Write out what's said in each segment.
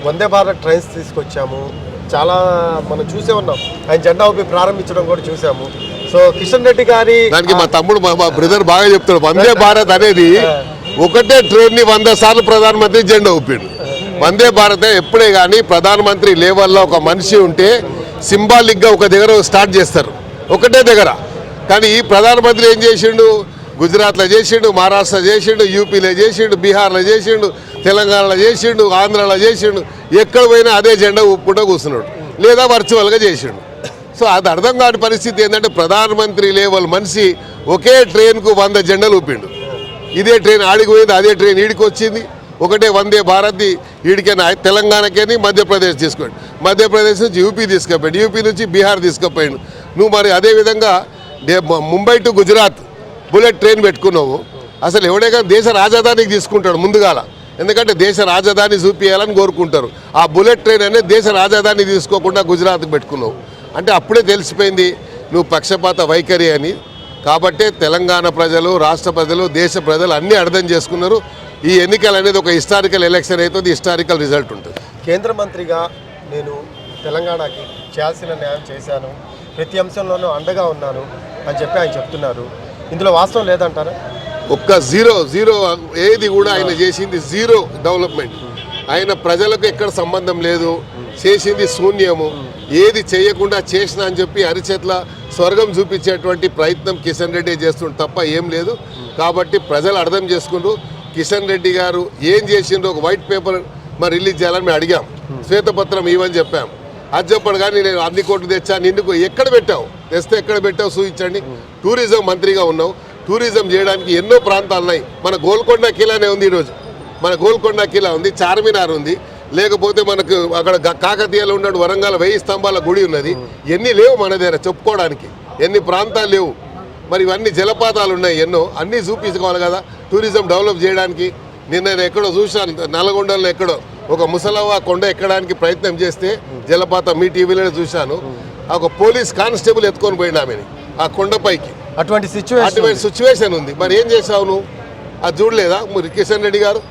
Vande Bharat trains తీసుకొచ్చాము, చాలా మనం చూసే ఉన్నాం, ఆయన జెండా ఊపి ప్రారంభించడం కూడా చూసాము. సో కిషన్ రెడ్డి గారి దానికి మా తమ్ముడు మా బ్రదర్ బాగా చెప్తాడు. వందే భారత్ అనేది ఒకటే ట్రైన్ని 100 సార్లు ప్రధానమంత్రి జెండా ఊపాడు. వందే భారత్ ఎప్పుడే కానీ ప్రధానమంత్రి లెవెల్లో ఒక మనిషి ఉంటే సింబాలిక్గా ఒక దగ్గర స్టార్ట్ చేస్తారు, ఒకటే దగ్గర. కానీ ఈ ప్రధానమంత్రి ఏం చేసిండు, గుజరాత్లో చేసిండు, మహారాష్ట్ర చేసిండు, యూపీలో చేసిండు, బీహార్లో చేసిండు, తెలంగాణలో చేసిండు, ఆంధ్రాలో చేసిండు. ఎక్కడ పోయినా అదే జెండా ఊపుకుంటూ కూర్చున్నాడు, లేదా వర్చువల్గా చేసిండు. సో అది అర్థం కాని పరిస్థితి ఏంటంటే ప్రధానమంత్రి లెవెల్ మనిషి ఒకే ట్రైన్కు 100 జెండాలు ఊపిండు. ఇదే ట్రైన్ ఆడికి పోయింది, అదే ట్రైన్ ఈడికి వచ్చింది. ఒకటే వందే భారత్ ఈడికైనా తెలంగాణకని మధ్యప్రదేశ్ తీసుకోండి, మధ్యప్రదేశ్ నుంచి యూపీ తీసుకుపోయాడు, యూపీ నుంచి బీహార్ తీసుకుపోయాడు. నువ్వు మరి అదేవిధంగా Mumbai to Gujarat bullet train పెట్టుకున్నావు. అసలు ఎవడైనా దేశ రాజధానికి తీసుకుంటాడు ముందుగాల, ఎందుకంటే దేశ రాజధాని చూపించాలని కోరుకుంటారు. ఆ బుల్లెట్ ట్రైన్ అనేది దేశ రాజధాని తీసుకోకుండా గుజరాత్కి పెట్టుకున్నావు అంటే అప్పుడే తెలిసిపోయింది నువ్వు పక్షపాత వైఖరి అని. కాబట్టే తెలంగాణ ప్రజలు, రాష్ట్ర ప్రజలు, దేశ ప్రజలు అన్నీ అర్థం చేసుకున్నారు. ఈ ఎన్నికలు అనేది ఒక హిస్టారికల్ ఎలక్షన్ అవుతుంది, హిస్టారికల్ రిజల్ట్ ఉంటుంది. కేంద్ర మంత్రిగా నేను తెలంగాణకి చేయాల్సిన న్యాయం చేశాను, ప్రతి అంశంలోనూ అండగా ఉన్నాను అని చెప్పి ఆయన చెప్తున్నారు. ఇందులో వాస్తవం లేదంటారా? ఒక్క జీరో ఏది కూడా ఆయన చేసింది జీరో డెవలప్మెంట్. ఆయన ప్రజలకు ఎక్కడ సంబంధం లేదు, చేసింది శూన్యము. ఏది చేయకుండా చేసిన అని చెప్పి అరిచేట్ల స్వర్గం చూపించేటువంటి ప్రయత్నం కిషన్ రెడ్డి చేస్తుండే తప్ప ఏం లేదు. కాబట్టి ప్రజలు అర్థం చేసుకుంటూ కిషన్ రెడ్డి గారు ఏం చేసిండ్రో ఒక వైట్ పేపర్ మరి రిలీజ్ చేయాలని మేము అడిగాం, శ్వేతపత్రం ఇవని చెప్పాం. అది చెప్పడు కానీ నేను అన్ని కోట్లు తెచ్చా, నిన్ను ఎక్కడ పెట్టావు, తెస్తే ఎక్కడ పెట్టావు చూపించండి. టూరిజం మంత్రిగా ఉన్నావు, టూరిజం చేయడానికి ఎన్నో ప్రాంతాలు ఉన్నాయి. మన గోల్కొండ కిలానే ఉంది, ఈరోజు మన గోల్కొండ కిలా ఉంది, చార్మినార్ ఉంది, లేకపోతే మనకు అక్కడ కాకతీయలో ఉన్నాడు వరంగల్ 1000 స్తంభాల గుడి ఉన్నది. ఎన్ని లేవు మన దగ్గర చెప్పుకోవడానికి, ఎన్ని ప్రాంతాలు లేవు. మరి ఇవన్నీ జలపాతాలు ఉన్నాయి ఎన్నో, అన్నీ చూపించుకోవాలి కదా టూరిజం డెవలప్ చేయడానికి. నిన్న నేను ఎక్కడో చూశాను, నల్గొండలో ఎక్కడో ఒక ముసలవ్వ కొండ ఎక్కడానికి ప్రయత్నం చేస్తే జలపాతం మీ టీవీలో చూశాను. ఒక పోలీస్ కానిస్టేబుల్ ఎత్తుకొని పోయిండు ఆమెని ఆ కొండపైకి. అటువంటి సిచ్యువేషన్ ఉంది. మరి ఏం చేసావు నువ్వు, అది చూడలేదా? మరి కిషన్ రెడ్డి గారు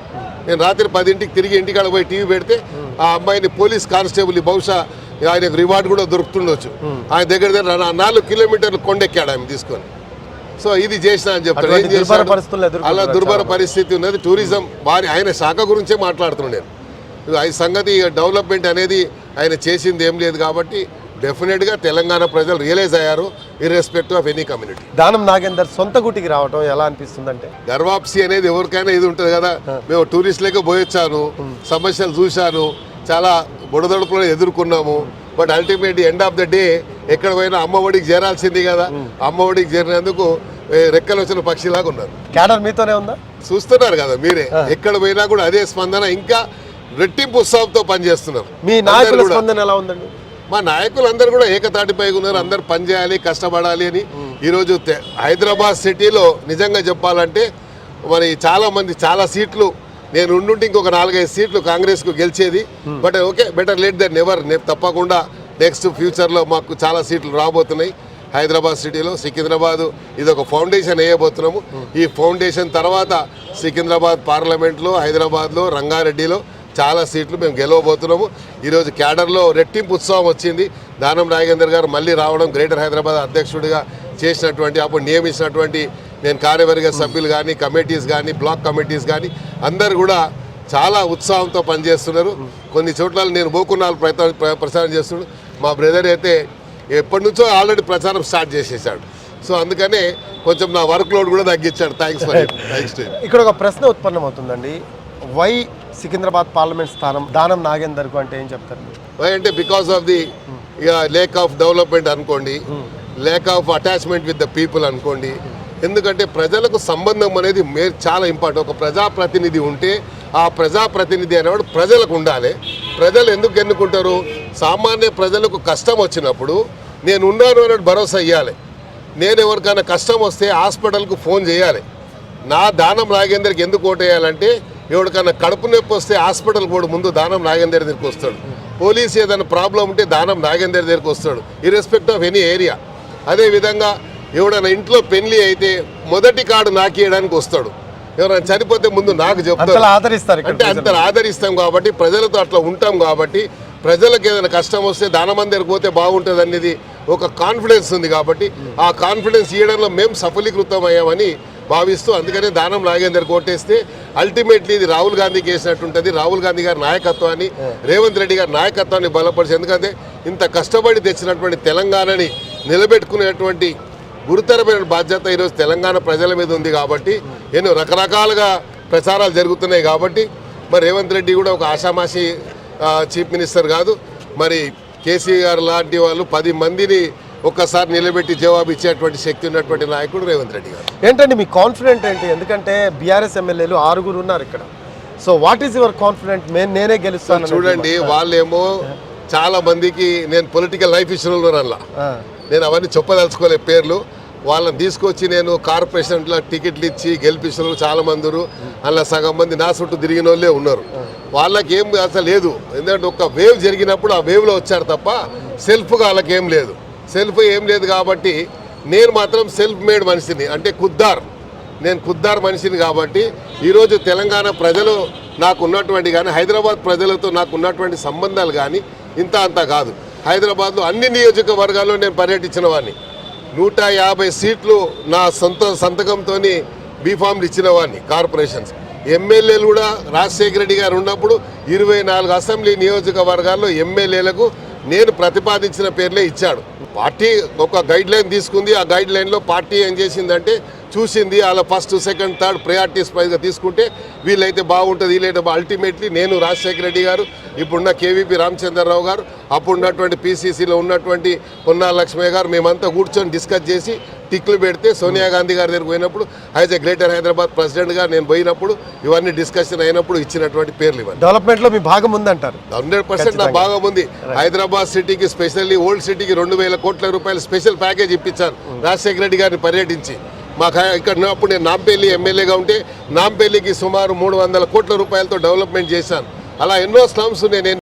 నేను రాత్రి 10ంటికి తిరిగి ఇంటికాడ పోయి టీవీ పెడితే ఆ అమ్మాయిని పోలీస్ కానిస్టేబుల్ బహుశా ఆయనకు రివార్డు కూడా దొరుకుతుండొచ్చు. ఆయన దగ్గర 4 కిలోమీటర్లు కొండెక్కాడు ఆమె తీసుకొని. సో ఇది చేసిన అని చెప్తారు. ఏం చేశారు? అలా దుర్భర పరిస్థితి ఉన్నది. టూరిజం ఆయన శాఖ గురించే మాట్లాడుతున్నాను. ఈ సంగతి డెవలప్మెంట్ అనేది ఆయన చేసింది ఏం లేదు. కాబట్టి డెఫినెట్గా తెలంగాణ ప్రజలు రియలైజ్ అయ్యారు, irrespective of any community. Danam Nagender సొంత గుటికి రావడం ఎలా అనిపిస్తుందంటే, గర్వాప్సి అనేది ఎవరికైనా ఇది ఉంటుంది కదా. మేము టూరిస్టులకే పోయొచ్చాను, సమస్యలు చూశాను, చాలా బుడదడుపులను ఎదుర్కొన్నాము. But ultimate end of the day ఎక్కడ పోయినా అమ్మఒడికి చేరాల్సింది కదా. అమ్మఒడికి చేరినందుకు రెక్కలు వచ్చిన పక్షిలాగా ఉన్నారు. క్యాడర్ మీతోనే ఉందా? చూస్తున్నారు కదా మీరే, ఎక్కడ పోయినా కూడా అదే స్పందన, ఇంకా రెట్టింపు ఉత్సాహంతో పనిచేస్తున్నారు. మీ నాయకుల స్పందన ఎలా ఉందండి? మా నాయకులందరూ కూడా ఏకతాటిపై ఉన్నారు. అందరు పనిచేయాలి, కష్టపడాలి అని. ఈరోజు హైదరాబాద్ సిటీలో నిజంగా చెప్పాలంటే మరి చాలామంది చాలా సీట్లు నేను ఉండుంటే ఇంకొక 4-5 సీట్లు కాంగ్రెస్కు గెలిచేది. But okay, better late than never. తప్పకుండా నెక్స్ట్ ఫ్యూచర్లో మాకు చాలా సీట్లు రాబోతున్నాయి హైదరాబాద్ సిటీలో. సికింద్రాబాద్ ఇది ఒక ఫౌండేషన్ వేయబోతున్నాము. ఈ ఫౌండేషన్ తర్వాత సికింద్రాబాద్ పార్లమెంట్లో, హైదరాబాద్లో, రంగారెడ్డిలో చాలా సీట్లు మేము గెలవబోతున్నాము. ఈరోజు క్యాడర్లో రెట్టింపు ఉత్సవం వచ్చింది. దానం నాగేందర్ గారు మళ్ళీ రావడం, గ్రేటర్ హైదరాబాద్ అధ్యక్షుడిగా చేసినటువంటి అప్పుడు నియమించినటువంటి నేను కార్యవర్గ సభ్యులు కానీ, కమిటీస్ కానీ, బ్లాక్ కమిటీస్ కానీ అందరు కూడా చాలా ఉత్సాహంతో పనిచేస్తున్నారు. కొన్ని చోట్ల నేను పోకున్నాలు ప్రచారం చేస్తున్నాడు. మా బ్రదర్ అయితే ఎప్పటి నుంచో ఆల్రెడీ ప్రచారం స్టార్ట్ చేసేసాడు. సో అందుకనే కొంచెం నా వర్క్ లోడ్ కూడా తగ్గించాడు. థ్యాంక్స్. ఇక్కడ ఒక ప్రశ్న ఉత్పన్నమవుతుందండి, వై సికింద్రాబాద్ పార్లమెంట్ స్థానం దానం నాగేందర్కు అంటే ఏం చెప్తారు? వై అంటే because of the lack of development అనుకోండి, lack of attachment with the people అనుకోండి. ఎందుకంటే ప్రజలకు సంబంధం అనేది చాలా ఇంపార్టెంట్. ఒక ప్రజాప్రతినిధి ఉంటే ఆ ప్రజాప్రతినిధి అనేవాడు ప్రజలకు ఉండాలి. ప్రజలు ఎందుకు ఎన్నుకుంటారు? సామాన్య ప్రజలకు కష్టం వచ్చినప్పుడు నేను ఉన్నాను అన్నట్టు భరోసా ఇవ్వాలి. నేను ఎవరికైనా కష్టం వస్తే హాస్పిటల్కు ఫోన్ చేయాలి. నా దానం నాగేందర్కి ఎందుకు ఓటేయాలంటే ఎవరికైనా కడుపు నొప్పి వస్తే హాస్పిటల్ కూడా ముందు దానం నాగేందర్ దగ్గరికి వస్తాడు. పోలీసు ఏదైనా ప్రాబ్లం ఉంటే దానం నాగేందర్ దగ్గరికి వస్తాడు, ఇర్రెస్పెక్ట్ ఆఫ్ ఎనీ ఏరియా. అదేవిధంగా ఎవడైనా ఇంట్లో పెళ్లి అయితే మొదటి కార్డు నాకేయడానికి వస్తాడు. ఎవరైనా చనిపోతే ముందు నాకు చెప్తారు, అంతలా ఆదరిస్తారు ఇక్కడ అంటే అంత ఆదరిస్తాం కాబట్టి, ప్రజలతో అట్లా ఉంటాం కాబట్టి, ప్రజలకు ఏదైనా కష్టం వస్తే దానమంది దగ్గరికి పోతే బాగుంటుంది అనేది ఒక కాన్ఫిడెన్స్ ఉంది కాబట్టి, ఆ కాన్ఫిడెన్స్ ఇవ్వడంలో మేము సఫలీకృతం అయ్యామని భావిస్తూ, అందుకనే దానం నాగేందర్ కోటేస్తే అల్టిమేట్లీ ఇది రాహుల్ గాంధీకి వేసినట్టు ఉంటుంది. రాహుల్ గాంధీ గారి నాయకత్వాన్ని, రేవంత్ రెడ్డి గారి నాయకత్వాన్ని బలపరిచి, ఎందుకంటే ఇంత కష్టపడి తెచ్చినటువంటి తెలంగాణని నిలబెట్టుకునేటువంటి గురుతరమైన బాధ్యత ఈరోజు తెలంగాణ ప్రజల మీద ఉంది కాబట్టి, ఎన్నో రకరకాలుగా ప్రచారాలు జరుగుతున్నాయి కాబట్టి, మరి రేవంత్ రెడ్డి కూడా ఒక ఆషామాషి చీఫ్ మినిస్టర్ కాదు. మరి కేసీఆర్ లాంటి వాళ్ళు 10 మందిని ఒక్కసారి నిలబెట్టి జవాబు ఇచ్చేటువంటి శక్తి ఉన్నటువంటి నాయకుడు రేవంత్ రెడ్డి గారు. ఏంటండి మీ కాన్ఫిడెంట్ ఏంటి? ఎందుకంటే బీఆర్ఎస్ ఎమ్మెల్యేలు 6 ఉన్నారు ఇక్కడ. So what is your confident? నేనే గెలుస్తాను చూడండి, వాళ్ళేమో చాలా మందికి నేను పొలిటికల్ లైఫ్ ఇష్యూలో రన్లా, నేను అవన్నీ చెప్పదలుచుకోలే పేర్లు. వాళ్ళని తీసుకొచ్చి నేను కార్పొరేషన్లో టికెట్లు ఇచ్చి గెలిపించిన చాలా మంది, అలా సగం మంది నా చుట్టూ తిరిగిన వాళ్ళే ఉన్నారు. వాళ్ళకి ఏం అసలు లేదు, ఎందుకంటే ఒక వేవ్ జరిగినప్పుడు ఆ వేవ్లో వచ్చారు తప్ప సెల్ఫ్గా వాళ్ళకి ఏం లేదు. సెల్ఫ్ ఏం లేదు కాబట్టి నేను మాత్రం సెల్ఫ్ మేడ్ మనిషిని, అంటే నేను ఖుద్దార్ మనిషిని కాబట్టి ఈరోజు తెలంగాణ ప్రజలు నాకు ఉన్నటువంటి కానీ, హైదరాబాద్ ప్రజలతో నాకు ఉన్నటువంటి సంబంధాలు కానీ ఇంత అంతా కాదు. హైదరాబాద్లో అన్ని నియోజకవర్గాల్లో నేను పర్యటించిన వాడిని. 150 సీట్లు నా సొంత సంతకంతో బీఫామ్లు ఇచ్చిన వాడిని కార్పొరేషన్స్. ఎమ్మెల్యేలు కూడా రాజశేఖర రెడ్డి గారు ఉన్నప్పుడు 24 అసెంబ్లీ నియోజకవర్గాల్లో ఎమ్మెల్యేలకు నేను ప్రతిపాదించిన పేర్లే ఇచ్చాడు. పార్టీ ఒక గైడ్ లైన్ తీసుకుంది. ఆ గైడ్ లైన్లో పార్టీ ఏం చేసిందంటే చూసింది, అలా ఫస్ట్ సెకండ్ థర్డ్ ప్రయారిటీస్ పైగా తీసుకుంటే వీళ్ళైతే బాగుంటుంది, వీళ్ళైతే అల్టిమేట్లీ నేను రాజశేఖర రెడ్డి గారు, ఇప్పుడున్న కేవీపీ రామచంద్రరావు గారు, అప్పుడున్నటువంటి పీసీసీలో ఉన్నటువంటి పొన్నాల లక్ష్మయ్య గారు, మేమంతా కూర్చొని డిస్కస్ చేసి టిక్లు పెడితే సోనియా గాంధీ గారి దగ్గరికి పోయినప్పుడు, యాజ్ ఎ గ్రేటర్ హైదరాబాద్ ప్రెసిడెంట్గా నేను పోయినప్పుడు ఇవన్నీ డిస్కషన్ అయినప్పుడు ఇచ్చినటువంటి పేర్లు ఇవన్నీ. డెవలప్మెంట్లో మీ భాగం ఉందంటారు? 100% నా భాగం ఉంది. హైదరాబాద్ సిటీకి, స్పెషల్లీ ఓల్డ్ సిటీకి 2,000 కోట్ల రూపాయలు స్పెషల్ ప్యాకేజ్ ఇప్పించాను రాజశేఖర రెడ్డి గారిని పర్యటించి. మాకు ఇక్కడ ఉన్నప్పుడు నేను నాంపల్లి ఎమ్మెల్యేగా ఉంటే నాంపల్లికి సుమారు 300 కోట్ల రూపాయలతో డెవలప్మెంట్ చేశాను. అలా ఎన్నో స్లమ్స్ నేను